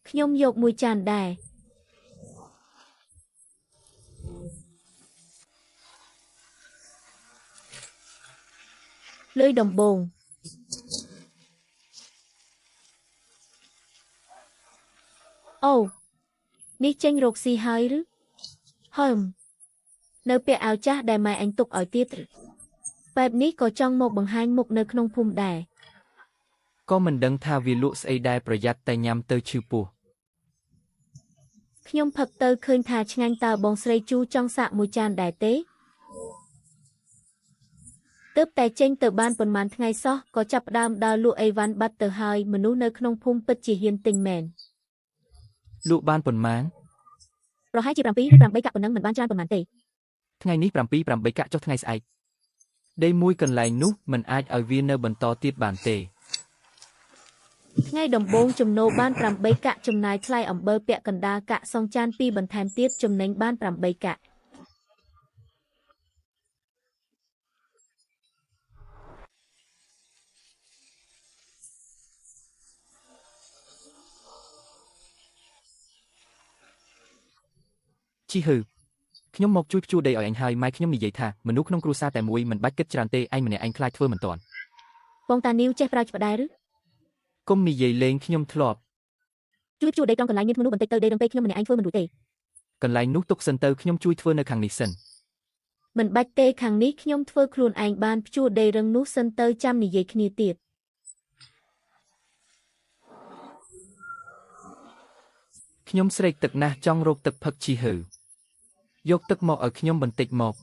ខ្ញុំយកមួយចានដែរលុយដំបងអូនេះចេញរកស៊ីហើយឬហើមនៅពាក់អាវចាស់ដែលម៉ែអញទុកឲ្យទៀតបែបនេះក៏ចង់មកបង្ហាញមុខនៅក្នុងភូមិដែរក៏មិនដឹងថាវាលក់ស្អីដែរប្រយ័ត្នតែញ៉ាំទៅឈឺពោះខ្ញុំផឹកទៅឃើញថាឆ្ងាញ់តើបងស្រីជូចង់សាកមួយចានដែរទេទើបតែចេញទៅបានប៉ុន្មានថ្ងៃសោះក៏ចាប់ផ្ដើមដើរលក់អីវ៉ាន់បាត់ទៅហើយមនុស្សនៅក្នុងភូមិពិតជាហ៊ានទិញមែនលក់បានប៉ុន្មានប្រហែលជា7 ឬ 8កាក់ប៉ុណ្ណឹងមិនបានច្រើនប៉ុន្មានទេថ្ងៃនេះ7 8កាក់ចុះថ្ងៃស្អែកដីមួយកន្លែងនោះមិនអាចឲ្យវានៅបន្តទៀតបានទេថ្ងៃដំបូងចំណូលបាន8កាក់ចំណាយថ្លៃអំបិលពាក់កណ្ដាលកាក់សងចាន2បន្ថែមទៀតចំណេញបាន8កាក់ជីហឺខ្ញុំមកជួយភ្ជួរដីឲ្យអញហើយម៉ែខ្ញុំនិយាយថាមនុស្សក្នុងគ្រួសារតែមួយមិនបាច់គិតច្រើនទេឯងម្នាក់ឯងខ្លាចធ្វើមិនទាន់បងតានីវចេះប្រើច្បាប់ដែរឬកុំនិយាយលេងខ្ញុំធ្លាប់ជួយភ្ជួរដីត្រង់កន្លែងមានមនុស្សបន្តិចទៅដីរឹងពេកខ្ញុំម្នាក់ឯងធ្វើមិនរួចទេកន្លែងនោះទុកសិនទៅខ្ញុំជួយធ្វើនៅខាងនេះសិនមិនបាច់ទេខាងនេះខ្ញុំធ្វើខ្លួនឯងបានភ្ជួរដីរឹងនោះសិនទៅចាំនិយាយគ្នាទៀតខ្ញុំស្រេកទឹកណាស់ចង់រកទឹកផឹកជីហឺយកទឹកមកឲ្យខ្ញុំបន្តិចមក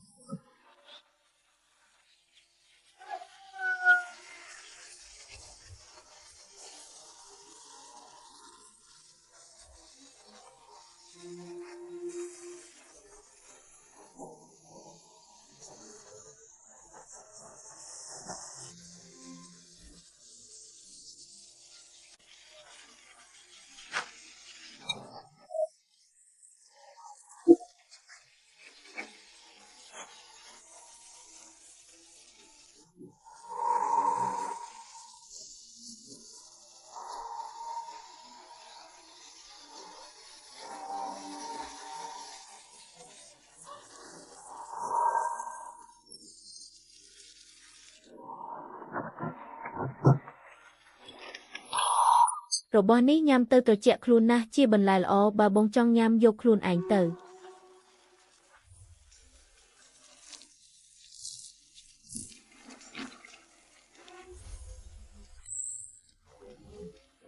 របស់នេះញ៉ាំទៅត្រជាក់ខ្លួនណាស់ជាបន្លែល្អបើបងចង់ញ៉ាំយកខ្លួនឯងទៅ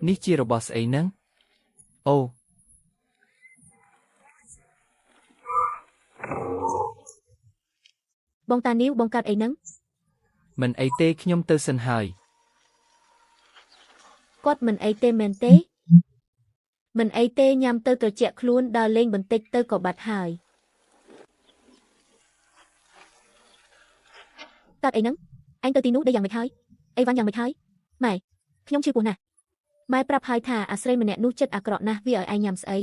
នេះជារបស់ស្អីហ្នឹងអូបងតានីវបងកាត់អីហ្នឹងមិនអីទេខ្ញុំទៅសិនហើយគាត់មិនអីទេមែនទេមិនអីទេញ៉ាំទៅត្រជាក់ខ្លួនដើរលេងបន្តិចទៅក៏បាត់ហើយកាត់អីហ្នឹងអញទៅទីនោះដីយ៉ាងម៉េចហើយអីវ៉ាន់យ៉ាងម៉េចហើយម៉ែខ្ញុំឈឺពោះណាស់ម៉ែប្រាប់ហើយថាអាស្រីម្នាក់នោះចិត្តអាក្រក់ណាស់វាឲ្យឯងញ៉ាំស្អី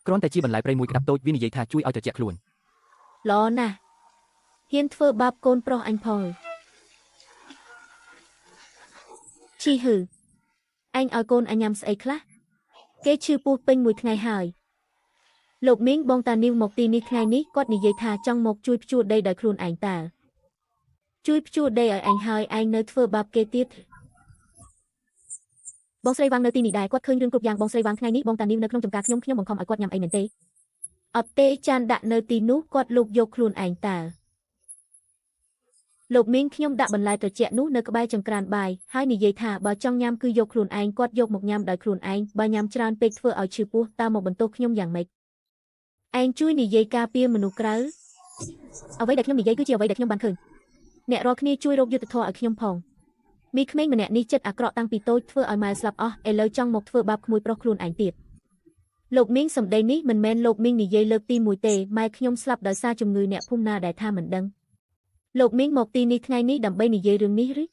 គ្រាន់តែជាបន្លែព្រៃមួយក្តាប់តូចវានិយាយថាជួយឲ្យត្រជាក់ខ្លួនល្អណាស់ហ៊ានធ្វើបាបកូនប្រុសអញផងជីហឺអញឲ្យកូនអញញ៉ាំស្អីខ្លះគេឈឺពោះពេញមួយថ្ងៃហើយលោកមីងបងតានីវមកទីនេះថ្ងៃនេះគាត់និយាយថាចង់មកជួយភ្ជួរដីដោយខ្លួនឯងតើជួយភ្ជួរដីឲ្យអញហើយឯងនៅធ្វើបាបគេទៀតបងស្រីវាងនៅទីនេះដែរគាត់ឃើញរឿងគ្រប់យ៉ាងបងស្រីវាងថ្ងៃនេះបងតានីវនៅក្នុងចំការខ្ញុំបង្ខំឲ្យគាត់ញ៉ាំអីមែនទេអត់ទេចានដាក់នៅទីនោះគាត់លូកយកខ្លួនឯងតើលោកមីងខ្ញុំដាក់បន្លែត្រជាក់នោះនៅក្បែរចង្ក្រានបាយហើយនិយាយថាបើចង់ញ៉ាំគឺយកខ្លួនឯងគាត់យកមកញ៉ាំដោយខ្លួនឯងបើញ៉ាំច្រើនពេកធ្វើឲ្យឈឺពោះតើមកបន្ទោសខ្ញុំយ៉ាងម៉េចឯងជួយនិយាយការពារមនុស្សក្រៅអ្វីដែលខ្ញុំនិយាយគឺជាអ្វីដែលខ្ញុំបានឃើញអ្នករាល់គ្នាជួយរកយុត្តិធម៌ឲ្យខ្ញុំផងមីក្មេងម្នាក់នេះចិត្តអាក្រក់តាំងពីតូចធ្វើឲ្យម៉ែស្លាប់អស់ឥឡូវចង់មកធ្វើបាបក្មួយប្រុសខ្លួនឯងទៀតលោកមីងសម្ដីនេះមិនមែនលោកមីងនិយាយលើកទី1ទេម៉ែខ្ញុំស្លាប់ដោយសារជំងឺអ្នកភូមិណាដែលថាមិនដឹងលោកមីងមកទីនេះថ្ងៃនេះដើម្បីនិយាយរឿងនេះឬ